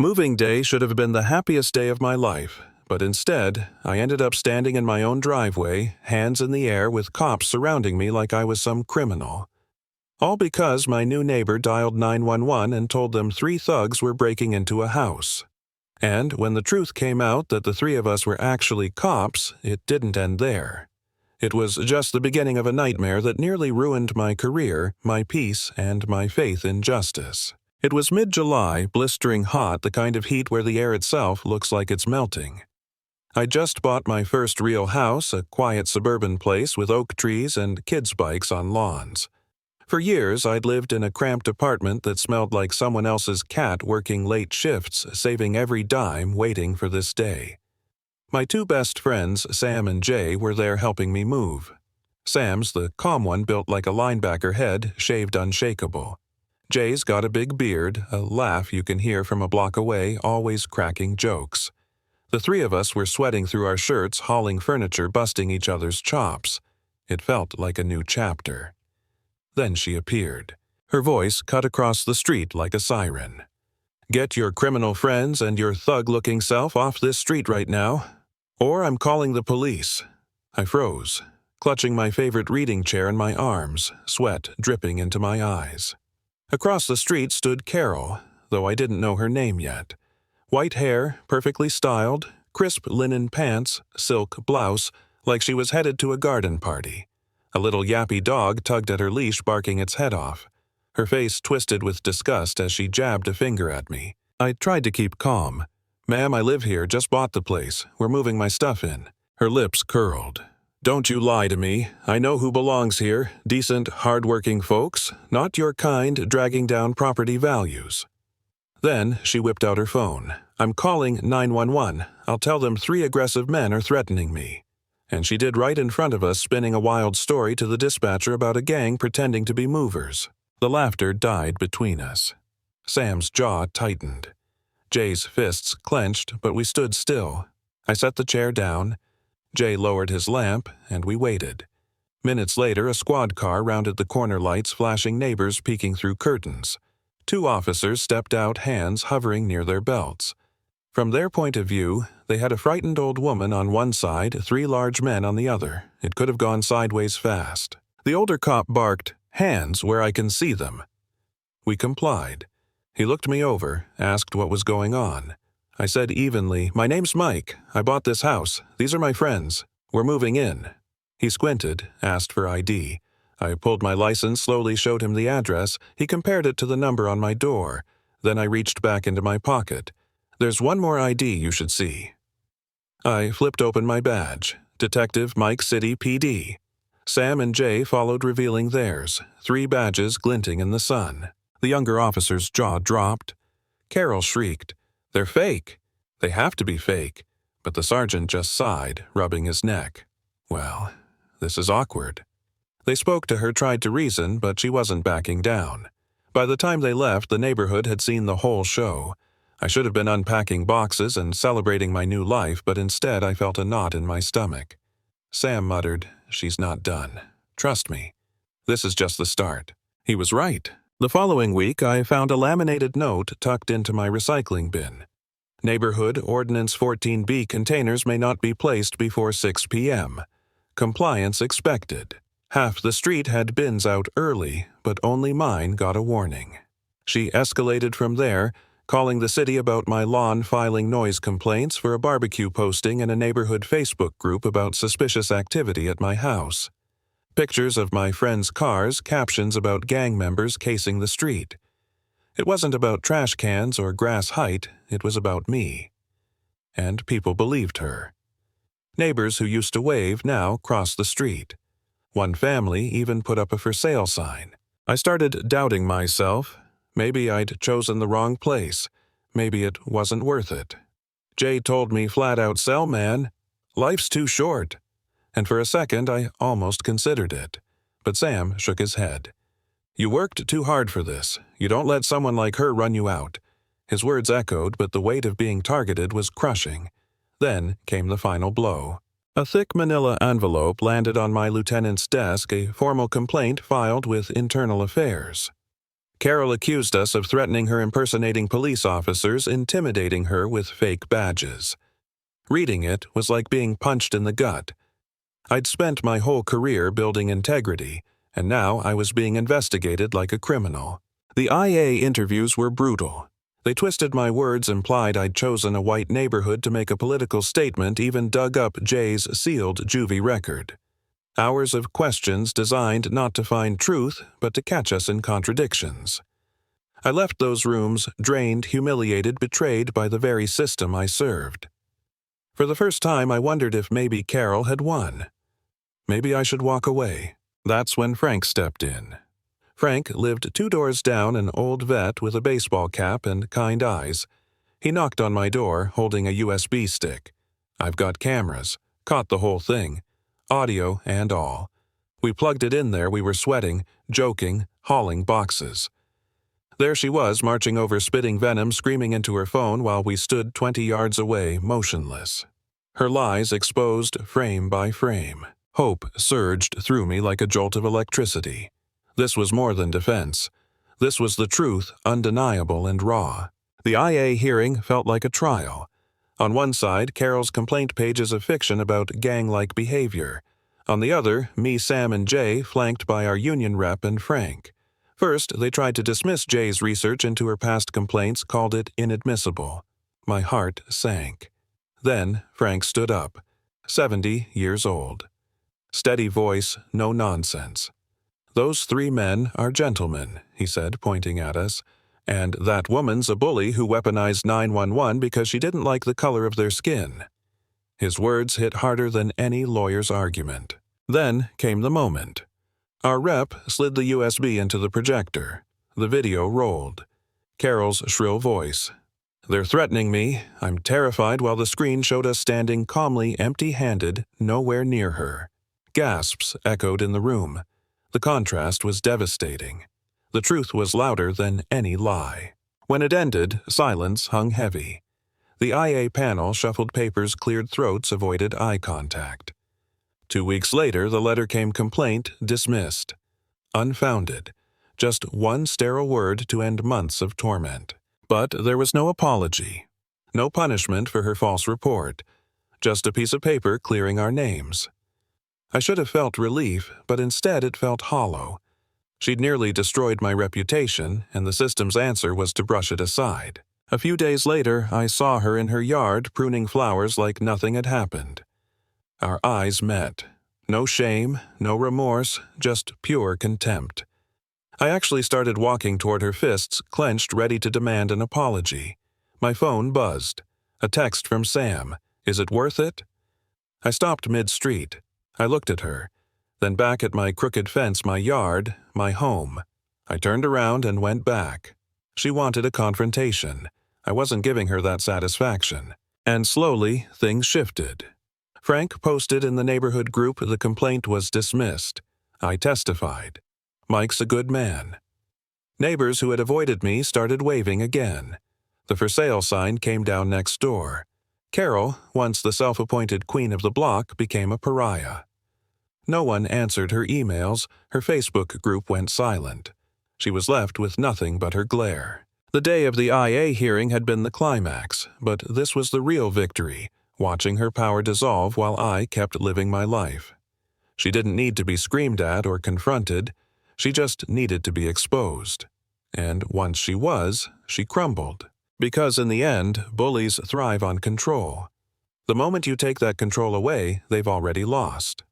Moving day should have been the happiest day of my life, but instead, I ended up standing in my own driveway, hands in the air with cops surrounding me like I was some criminal. All because my new neighbor dialed 911 and told them 3 thugs were breaking into a house. And when the truth came out that the 3 of us were actually cops, it didn't end there. It was just the beginning of a nightmare that nearly ruined my career, my peace, and my faith in justice. It was mid-July, blistering hot, the kind of heat where the air itself looks like it's melting. I just bought my first real house, a quiet suburban place with oak trees and kids' bikes on lawns. For years, I'd lived in a cramped apartment that smelled like someone else's cat working late shifts, saving every dime, waiting for this day. My 2 best friends, Sam and Jay, were there helping me move. Sam's the calm one, built like a linebacker head, shaved unshakable. Jay's got a big beard, a laugh you can hear from a block away, always cracking jokes. The 3 of us were sweating through our shirts, hauling furniture, busting each other's chops. It felt like a new chapter. Then she appeared. Her voice cut across the street like a siren. "Get your criminal friends and your thug-looking self off this street right now, or I'm calling the police." I froze, clutching my favorite reading chair in my arms, sweat dripping into my eyes. Across the street stood Carol, though I didn't know her name yet. White hair, perfectly styled, crisp linen pants, silk blouse, like she was headed to a garden party. A little yappy dog tugged at her leash, barking its head off. Her face twisted with disgust as she jabbed a finger at me. I tried to keep calm. "Ma'am, I live here, just bought the place. We're moving my stuff in." Her lips curled. "Don't you lie to me. I know who belongs here. Decent, hard-working folks, not your kind dragging down property values." Then she whipped out her phone. "I'm calling 911. I'll tell them 3 aggressive men are threatening me." And she did right in front of us, spinning a wild story to the dispatcher about a gang pretending to be movers. The laughter died between us. Sam's jaw tightened. Jay's fists clenched, but we stood still. I set the chair down. Jay lowered his lamp, and we waited. Minutes later, a squad car rounded the corner lights, flashing neighbors peeking through curtains. 2 officers stepped out, hands hovering near their belts. From their point of view, they had a frightened old woman on one side, 3 large men on the other. It could have gone sideways fast. The older cop barked, "Hands where I can see them." We complied. He looked me over, asked what was going on. I said evenly, "My name's Mike. I bought this house. These are my friends. We're moving in." He squinted, asked for ID. I pulled my license, slowly showed him the address. He compared it to the number on my door. Then I reached back into my pocket. "There's one more ID you should see." I flipped open my badge. Detective Mike City PD. Sam and Jay followed, revealing theirs, 3 badges glinting in the sun. The younger officer's jaw dropped. Carol shrieked, "They're fake. They have to be fake." But the sergeant just sighed, rubbing his neck. Well, this is awkward. They spoke to her, tried to reason, but she wasn't backing down. By the time they left, the neighborhood had seen the whole show. I should have been unpacking boxes and celebrating my new life, but instead I felt a knot in my stomach. Sam muttered, "She's not done. Trust me. This is just the start." He was right. The following week, I found a laminated note tucked into my recycling bin. Neighborhood Ordinance 14B containers may not be placed before 6 p.m. Compliance expected. Half the street had bins out early, but only mine got a warning. She escalated from there, calling the city about my lawn, filing noise complaints for a barbecue posting in a neighborhood Facebook group about suspicious activity at my house. Pictures of my friends' cars, captions about gang members casing the street. It wasn't about trash cans or grass height, it was about me. And people believed her. Neighbors who used to wave now crossed the street. One family even put up a for sale sign. I started doubting myself. Maybe I'd chosen the wrong place. Maybe it wasn't worth it. Jay told me flat out, "Sell, man. Life's too short." And for a second I almost considered it. But Sam shook his head. "You worked too hard for this. You don't let someone like her run you out." His words echoed, but the weight of being targeted was crushing. Then came the final blow. A thick manila envelope landed on my lieutenant's desk, a formal complaint filed with Internal Affairs. Carol accused us of threatening her, impersonating police officers, intimidating her with fake badges. Reading it was like being punched in the gut. I'd spent my whole career building integrity, and now I was being investigated like a criminal. The IA interviews were brutal. They twisted my words, implied I'd chosen a white neighborhood to make a political statement, even dug up Jay's sealed juvie record. Hours of questions designed not to find truth, but to catch us in contradictions. I left those rooms drained, humiliated, betrayed by the very system I served. For the first time, I wondered if maybe Carol had won. Maybe I should walk away. That's when Frank stepped in. Frank lived 2 doors down, an old vet with a baseball cap and kind eyes. He knocked on my door, holding a USB stick. I've got cameras. Caught the whole thing. Audio and all. We plugged it in there. We were sweating, joking, hauling boxes. There she was, marching over, spitting venom, screaming into her phone while we stood 20 yards away, motionless. Her lies exposed frame by frame. Hope surged through me like a jolt of electricity. This was more than defense. This was the truth, undeniable and raw. The IA hearing felt like a trial. On one side, Carol's complaint pages of fiction about gang-like behavior. On the other, me, Sam, and Jay, flanked by our union rep and Frank. First, they tried to dismiss Jay's research into her past complaints, called it inadmissible. My heart sank. Then, Frank stood up. 70 years old. Steady voice, no nonsense. "Those 3 men are gentlemen," he said, pointing at us. "And that woman's a bully who weaponized 911 because she didn't like the color of their skin." His words hit harder than any lawyer's argument. Then came the moment. Our rep slid the USB into the projector. The video rolled. Carol's shrill voice. "They're threatening me. I'm terrified," while the screen showed us standing calmly, empty-handed, nowhere near her. Gasps echoed in the room. The contrast was devastating. The truth was louder than any lie. When it ended, silence hung heavy. The IA panel shuffled papers, cleared throats, avoided eye contact. 2 weeks later, the letter came: complaint dismissed. Unfounded. Just one sterile word to end months of torment. But there was no apology. No punishment for her false report. Just a piece of paper clearing our names. I should have felt relief, but instead it felt hollow. She'd nearly destroyed my reputation, and the system's answer was to brush it aside. A few days later, I saw her in her yard pruning flowers like nothing had happened. Our eyes met. No shame, no remorse, just pure contempt. I actually started walking toward her, fists clenched, ready to demand an apology. My phone buzzed. A text from Sam. "Is it worth it?" I stopped mid-street. I looked at her, then back at my crooked fence, my yard, my home. I turned around and went back. She wanted a confrontation. I wasn't giving her that satisfaction. And slowly, things shifted. Frank posted in the neighborhood group the complaint was dismissed. I testified. Mike's a good man. Neighbors who had avoided me started waving again. The for sale sign came down next door. Carol, once the self-appointed queen of the block, became a pariah. No one answered her emails. Her Facebook group went silent. She was left with nothing but her glare. The day of the IA hearing had been the climax, but this was the real victory, watching her power dissolve while I kept living my life. She didn't need to be screamed at or confronted. She just needed to be exposed. And once she was, she crumbled. Because in the end, bullies thrive on control. The moment you take that control away, they've already lost.